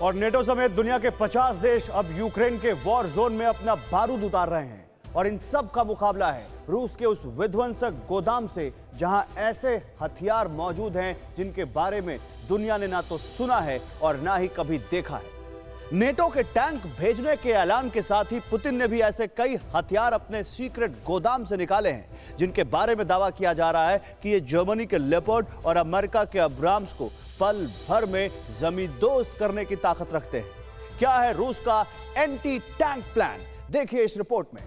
और नेटो समेत दुनिया के 50 देश अब यूक्रेन के वॉर जोन में अपना बारूद उतार रहे हैं और इन सब का मुकाबला है रूस के उस विध्वंसक गोदाम से, जहां ऐसे हथियार मौजूद हैं जिनके बारे में दुनिया ने ना तो सुना है और ना ही कभी देखा है। नेटो के टैंक भेजने के ऐलान के साथ ही पुतिन ने भी ऐसे कई हथियार अपने सीक्रेट गोदाम से निकाले हैं जिनके बारे में दावा किया जा रहा है कि ये जर्मनी के लेपर्ड और अमेरिका के अब्राम्स को पल भर में जमींदोज करने की ताकत रखते हैं। क्या है रूस का एंटी टैंक प्लान, देखिए इस रिपोर्ट में।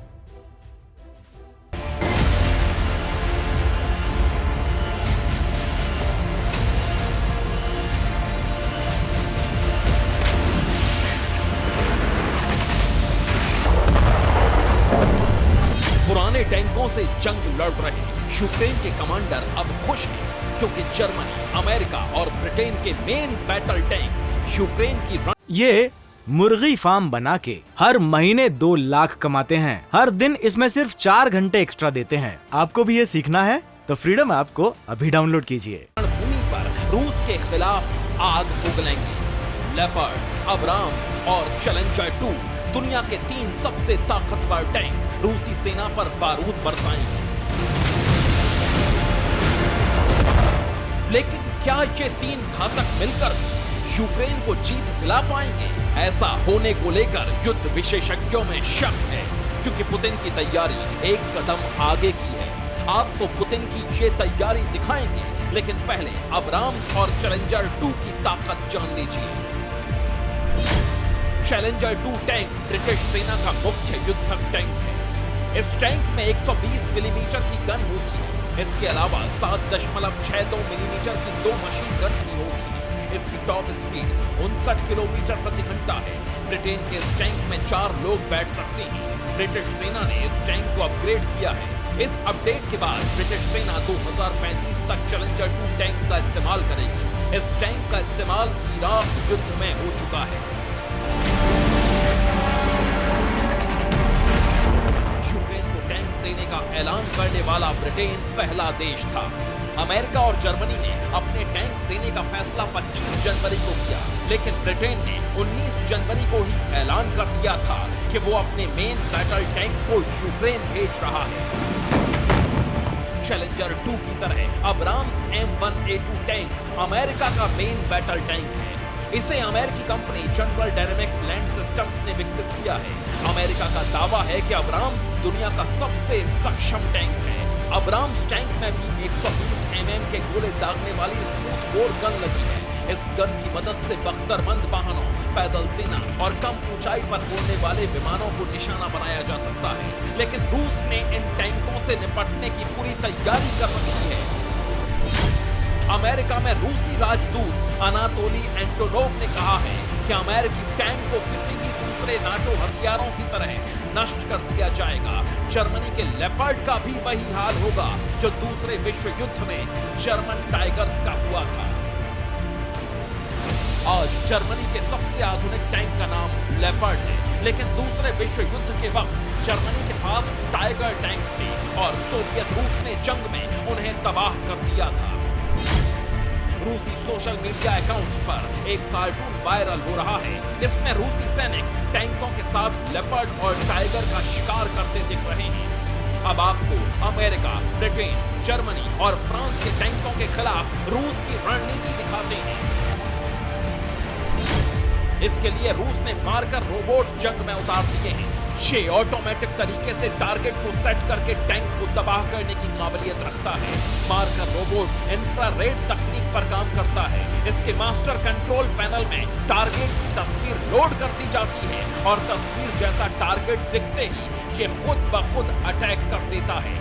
पुराने टैंकों से जंग लड़ रहे यूक्रेन के कमांडर अब खुश हैं क्योंकि जर्मनी, अमेरिका और ब्रिटेन के मेन बैटल टैंक यूक्रेन की ये मुर्गी फार्म बना के हर महीने 2 लाख कमाते हैं। हर दिन इसमें सिर्फ 4 घंटे एक्स्ट्रा देते हैं। आपको भी ये सीखना है तो फ्रीडम ऐप को अभी डाउनलोड कीजिए। भूमि पर रूस के खिलाफ आग उगलेंगे। लेपर्ड, अब्राम्स और चैलेंजर 2 दुनिया के 3 सबसे ताकतवर टैंक रूसी सेना पर बारूद बरसाएंगे। लेकिन क्या ये 3 घातक मिलकर यूक्रेन को जीत दिला पाएंगे? ऐसा होने को लेकर युद्ध विशेषज्ञों में शक है, क्योंकि पुतिन की तैयारी एक कदम आगे की है। आपको पुतिन की ये तैयारी दिखाएंगे, लेकिन पहले अब्राम्स और चैलेंजर 2 की ताकत जान लीजिए। चैलेंजर 2 टैंक ब्रिटिश सेना का मुख्य युद्धक टैंक है। इस टैंक में 120 मिलीमीटर की गन होती है। इसके अलावा 7.62 मिलीमीटर की 2 मशीन गन भी होती है। इसकी टॉप स्पीड 59 किलोमीटर प्रति घंटा है। ब्रिटेन के इस टैंक में 4 लोग बैठ सकते हैं। ब्रिटिश सेना ने इस टैंक को अपग्रेड किया है। इस अपडेट के बाद ब्रिटिश सेना 2035 तक चैलेंजर 2 टैंक का इस्तेमाल करेगी। इस टैंक का इस्तेमाल इराक युद्ध में हो चुका है। यूक्रेन को टैंक देने का ऐलान करने वाला ब्रिटेन पहला देश था। अमेरिका और जर्मनी ने अपने टैंक देने का फैसला 25 जनवरी को किया, लेकिन ब्रिटेन ने 19 जनवरी को ही ऐलान कर दिया था कि वो अपने मेन बैटल टैंक को यूक्रेन भेज रहा है। चैलेंजर 2 की तरह अब्राम्स M1A2 टैंक अमेरिका का मेन बैटल टैंक है। इसे अमेरिकी company general dynamics land systems ने विकसित किया है। अमेरिका का दावा है कि अब्राम्स दुनिया का सबसे सक्षम टैंक है। अब्राम्स टैंक में भी 120 mm के गोले दागने वाली स्मूथ बोर गन लगी है। इस गन की मदद से बख्तरबंद वाहनों, पैदल सेना और कम ऊंचाई पर उड़ने वाले विमानों को निशाना बनाया जा सकता है। लेकिन रूस ने इन टैंकों से निपटने की पूरी तैयारी कर रखी है। अमेरिका में रूसी राजदूत अनातोली एंटोनोव ने कहा है कि अमेरिकी टैंक को किसी भी दूसरे नाटो हथियारों की तरह नष्ट कर दिया जाएगा। जर्मनी के लेपर्ड का भी वही हाल होगा जो दूसरे विश्व युद्ध में जर्मन टाइगर्स का हुआ था। आज जर्मनी के सबसे आधुनिक टैंक का नाम लेपर्ड है, लेकिन दूसरे विश्व युद्ध के वक्त जर्मनी के पास टाइगर टैंक थे और सोवियत रूस ने जंग में उन्हें तबाह कर दिया था। रूसी सोशल मीडिया अकाउंट्स पर एक कार्टून वायरल हो रहा है। इसमें रूसी सैनिक टैंकों के साथ लेपर्ड और टाइगर का शिकार करते दिख रहे हैं। अब आपको अमेरिका, ब्रिटेन, जर्मनी और फ्रांस के टैंकों के खिलाफ रूस की रणनीति दिखाते हैं। इसके लिए रूस ने मार्कर रोबोट जंग में उतार दिए हैं। ये ऑटोमेटिक तरीके से टारगेट को सेट करके टैंक को तबाह करने की काबिलियत रखता है। मार्कर रोबोट इंफ्रारेड तकनीक पर काम करता है। इसके मास्टर कंट्रोल पैनल में टारगेट की तस्वीर लोड कर दी जाती है और तस्वीर जैसा टारगेट दिखते ही ये खुद ब खुद अटैक कर देता है।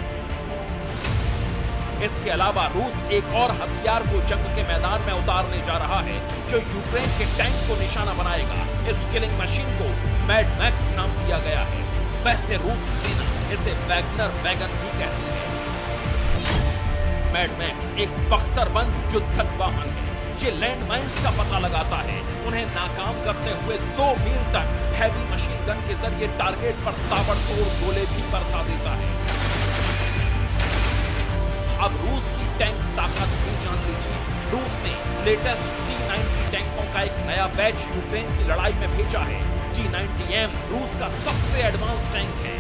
इसके अलावा रूस एक और हथियार को जंग के मैदान में उतारने जा रहा है जो यूक्रेन के टैंक को निशाना बनाएगा। इस किलिंग मशीन को मैड मैक्स नाम दिया गया है। वैसे रूसी सेना इसे वैगनर वैगन भी कहती है। मैड मैक्स एक बख्तरबंद युद्धक वाहन है। ये लैंड माइंस का पता लगाता है, उन्हें नाकाम करते हुए 2 मील तक हैवी मशीन गन के जरिए टारगेट पर ताबड़तोड़ गोले भी बरसा देता है। अब रूस की टैंक ताकत भी जान लीजिए। रूस ने लेटेस्ट T-90 टैंकों का एक नया बैच यूक्रेन की लड़ाई में भेजा है। T-90M रूस का सबसे एडवांस टैंक है।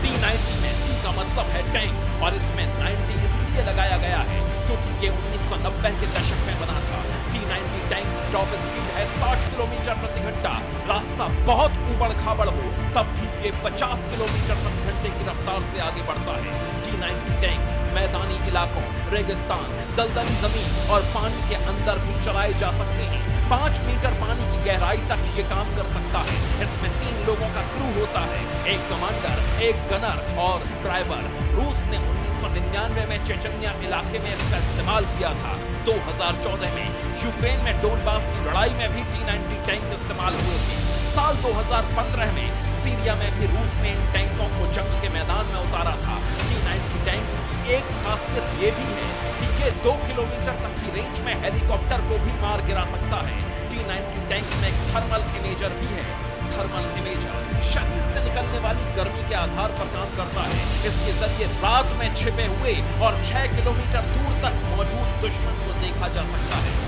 T-90 में T का मतलब है टैंक और इसमें 90 इसलिए लगाया गया है क्योंकि ये 1990 के दशक में बना था। T-90 टैंक की टॉप स्पीड है 60 किलोमीटर प्रति घंटा। रास्ता बहुत ऊबड़ खाबड़ हो तब भी ये 50 किलोमीटर प्रति घंटे की रफ्तार से आगे बढ़ता है। T-90 टैंक मैदानी इलाकों, रेगिस्तान, दलदली जमीन और पानी के अंदर भी चलाए जा सकते हैं। 5 मीटर पानी की गहराई तक ये काम कर सकता है। इसमें 3 लोगों का क्रू होता है, एक कमांडर, एक गनर और ड्राइवर। रूस ने 1999 में चेचन्या इलाके में इसका इस्तेमाल किया था। 2014 में यूक्रेन में डोनबास की लड़ाई में भी T-90 टैंक इस्तेमाल हुए थे। साल 2015 में सीरिया में भी रूस ने इन टैंकों को जंग के मैदान में उतारा था। T-90 टैंक की एक खासियत ये भी है कि ये 2 किलोमीटर तक की रेंज में हेलीकॉप्टर को भी मार गिरा सकता है। T-90 टैंक में एक थर्मल इमेजर भी है। थर्मल इमेजर शरीर से निकलने वाली गर्मी के आधार पर काम करता है। इसके जरिए रात में छिपे हुए और 6 किलोमीटर दूर तक मौजूद दुश्मन को देखा जा सकता है।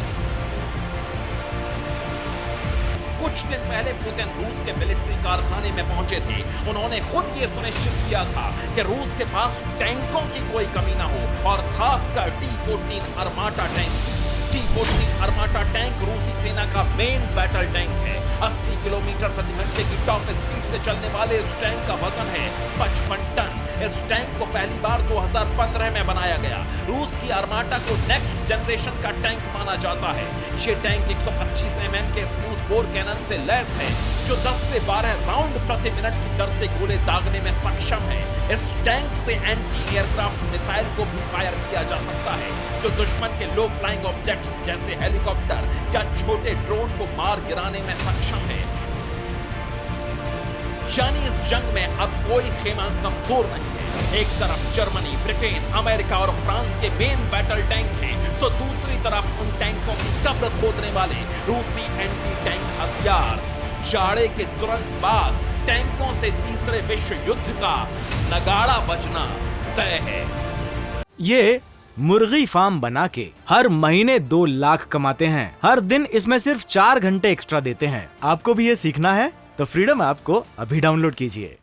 कुछ दिन पहले पुतिन रूस के मिलिट्री कारखाने में पहुंचे थे। उन्होंने खुद ये सुनिश्चित किया था कि रूस के पास टैंकों की कोई कमी ना हो और खासकर T-14 अर्माटा टैंक। T-14 अर्माटा टैंक रूसी सेना का मेन बैटल टैंक है। 80 किलोमीटर प्रति घंटे की टॉप स्पीड से चलने वाले इस टैंक का वजन है 55 टन। इस टैंक को पहली बार 2015 में बनाया गया। रूस की अर्माटा को नेक्स्ट जनरेशन का टैंक माना जाता है। ये टैंक 125 mm के स्मूथ बोर कैनन से लैस है जो 10 से 12 राउंड प्रति मिनट की दर से गोले दागने में सक्षम है। इस टैंक से एंटी एयरक्राफ्ट मिसाइल को भी फायर किया जा सकता है जो दुश्मन के लो फ्लाइंग ऑब्जेक्ट्स जैसे हेलीकॉप्टर या छोटे ड्रोन को मार गिराने में सक्षम है। यानी इस जंग में अब कोई खेमा कमजोर नहीं है। एक तरफ जर्मनी, ब्रिटेन, अमेरिका और फ्रांस के मेन बैटल टैंक हैं, तो दूसरी तरफ उन टैंकों की कब्र खोदने वाले रूसी एंटी टैंक हथियार। जाड़े के तुरंत बाद टैंकों से तीसरे विश्व युद्ध का नगाड़ा बजना तय है। ये मुर्गी फार्म बना के हर महीने 2 लाख कमाते हैं। हर दिन इसमें सिर्फ 4 घंटे एक्स्ट्रा देते हैं। आपको भी ये सीखना है तो फ्रीडम ऐप को अभी डाउनलोड कीजिए।